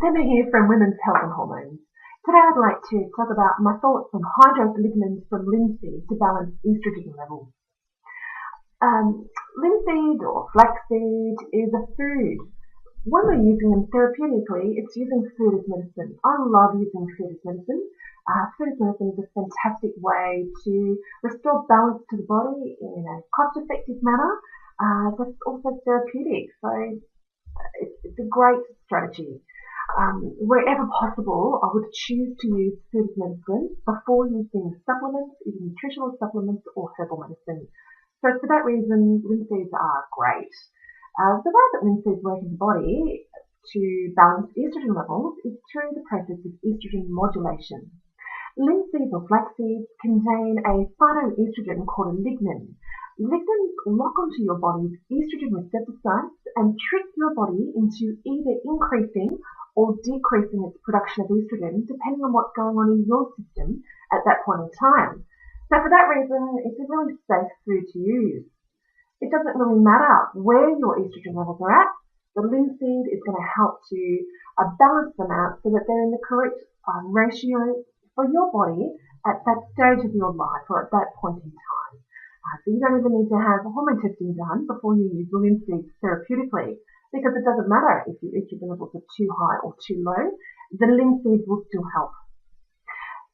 It's Emma here from Women's Health and Hormones. Today I'd like to talk about my thoughts on high-dose lignans from linseed to balance estrogen levels. Linseed or flaxseed is a food. When we're using them therapeutically, it's using food as medicine. I love using food as medicine. Food as medicine is a fantastic way to restore balance to the body in a cost-effective manner. That's also therapeutic, so it's a great strategy. Wherever possible, I would choose to use food as medicine before using supplements, either nutritional supplements or herbal medicine. So for that reason, linseeds are great. The way that linseeds work in the body to balance estrogen levels is through the process of estrogen modulation. Linseeds or flax seeds contain a phytoestrogen called a lignan. Lignans lock onto your body's estrogen receptor sites and trick your body into either increasing or decreasing its production of estrogen depending on what's going on in your system at that point in time. So for that reason, it's a really safe food to use. It doesn't really matter where your estrogen levels are at. The linseed is going to help to balance them out so that they're in the correct ratio for your body at that stage of your life or at that point in time. So you don't even need to have hormone testing done before you use linseed therapeutically, because it doesn't matter if your estrogen levels are too high or too low, the linseed will still help.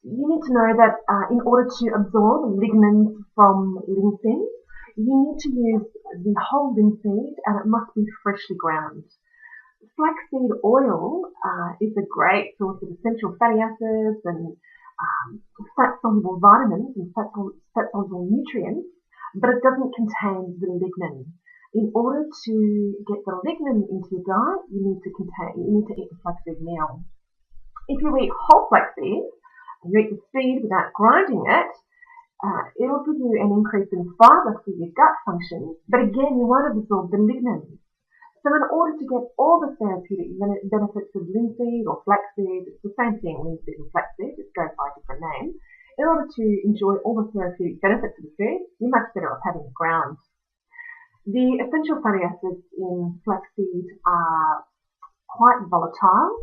You need to know that in order to absorb lignans from linseed, you need to use the whole linseed and it must be freshly ground. Flaxseed oil is a great source of essential fatty acids and fat-soluble vitamins and fat-soluble nutrients, but it doesn't contain the lignan. In order to get the lignan into your diet, you need to eat the flaxseed meal. If you eat whole flaxseed, and you eat the seed without grinding it, it'll give you an increase in fibre for your gut function, but again, you won't absorb the lignans. So in order to get all the therapeutic benefits of linseed or flaxseed, it's the same thing, linseed and flaxseed, just goes by a different name. In order to enjoy all the therapeutic benefits of the food, you're much better off having it ground. The essential fatty acids in flaxseed are quite volatile.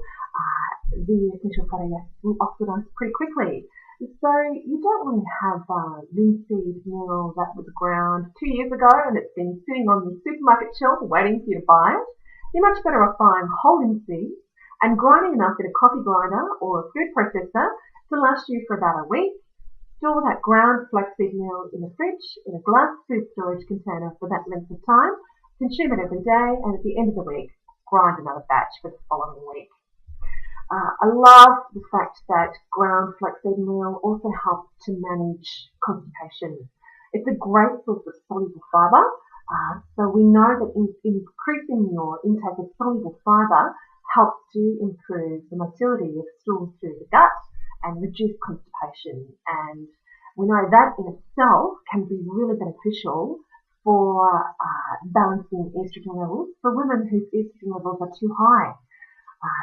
The essential fatty acids will oxidize pretty quickly. So you don't want to have linseed meal that was ground 2 years ago and it's been sitting on the supermarket shelf waiting for you to buy it. You're much better off buying whole linseed and grinding enough in a coffee grinder or a food processor to last you for about a week. Store that ground flaxseed meal in the fridge in a glass food storage container for that length of time. Consume it every day and at the end of the week, grind another batch for the following week. I love the fact that ground flaxseed meal also helps to manage constipation. It's a great source of soluble fibre, so we know that increasing your intake of soluble fibre helps to improve the motility of stools through the gut and reduce constipation. And we know that in itself can be really beneficial for balancing estrogen levels for women whose estrogen levels are too high.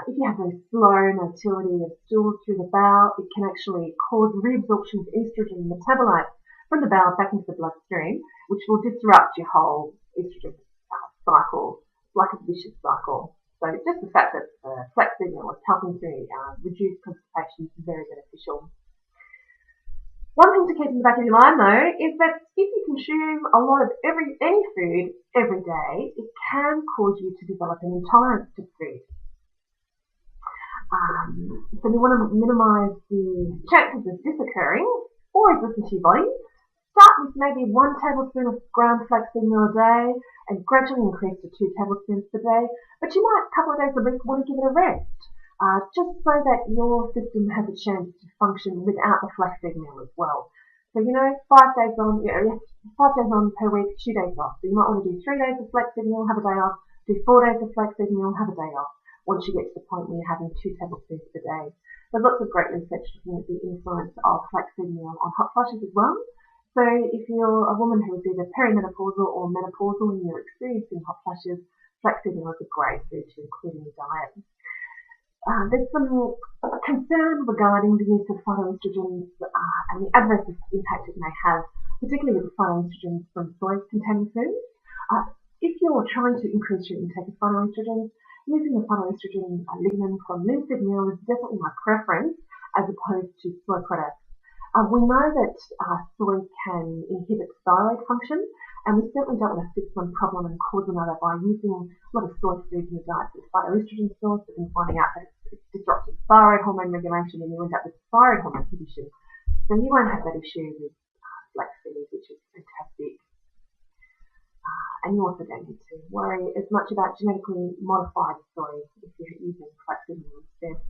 If you have a slow motility of stools through the bowel, it can actually cause reabsorption of estrogen metabolites from the bowel back into the bloodstream, which will disrupt your whole estrogen cycle. It's like a vicious cycle. So just the fact that flaxseed meal is helping to reduce constipation is very beneficial. One thing to keep in the back of your mind though is that if you consume a lot of any food every day, it can cause you to develop an intolerance to food. So you want to minimise the chances of this occurring, always listen to your body. Start with maybe 1 tablespoon of ground flaxseed meal a day and gradually increase to 2 tablespoons per day. But you might, a couple of days a week, want to give it a rest, just so that your system has a chance to function without the flaxseed meal as well. So, 5 days on, 5 days on per week, 2 days off. So you might want to do 3 days of flaxseed meal, have a day off, do 4 days of flaxseed meal, have a day off, once you get to the point where you're having 2 tablespoons per day. There's lots of great research looking at the influence of flaxseed meal on hot flushes as well. So if you're a woman who is either perimenopausal or menopausal and you're experiencing hot flushes, flaxseed meal is a great food to include in your diet. There's some concern regarding the use of phytoestrogens and the adverse impact it may have, particularly with the phytoestrogens from soy-containing foods. If you're trying to increase your intake of phytoestrogens, Using the phytoestrogen lignin from linseed meal is definitely my preference as opposed to soy products. We know that soy can inhibit thyroid function, and we certainly don't want to fix one problem and cause another by using a lot of soy foods in your diet with phytoestrogen source and finding out that it's disrupting thyroid hormone regulation and you end up with thyroid hormone condition. So you won't have that issue with flaxseed, which is fantastic. And you also don't need to worry as much about genetically modified soy if you're using flaxseed oil instead.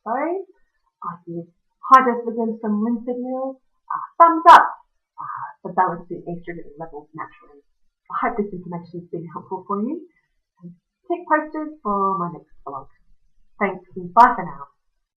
So I give high dose lignans from linseed meal. Thumbs up for balancing estrogen levels naturally. I hope this information has been helpful for you. Keep posted for my next vlog. Thanks and bye for now.